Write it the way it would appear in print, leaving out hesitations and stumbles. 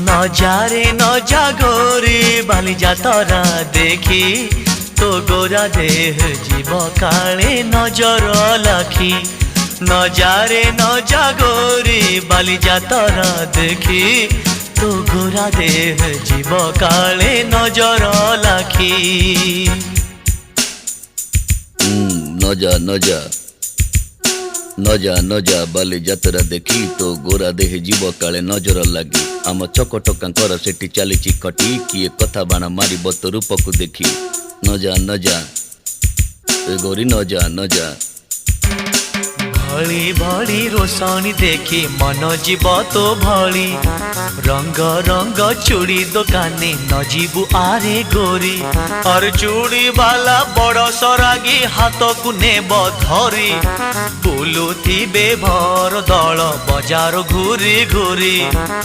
নজারে নজা গোরি বালিজা তরা দেখি তো গোরা দেহ জীব কালে নজর লাখি নজারে নজা গোরি বালিজা তরা দেখি তো গোরা দেহ জীব কালে নজর লাখি নজা নজা নজা নজা বালি যাত্ରା দেখি তো ଗୋରା ଦେହ ଯିବ କାଳେ ନଜର ଲାଗି ଆମ ଚକଟକାଙ୍କର ସେଠି ଚାଲିଛି ଖଟି କିଏ କଥା ବାଣ ମାରିବ ତୋ ରୂପକୁ ଦେଖି ନଜା ନଜା ଏ ଗୋରି ନଜା ନଜା भली भली रोशनी देखी मन जीव तो भली रंग रंग चूड़ी दुकानी न जीवु आरे गोरी और चूड़ी वाला बड़ सरागी हाथ को नेब धरी बुलुथिबे भर दल बजार घूरी घूरी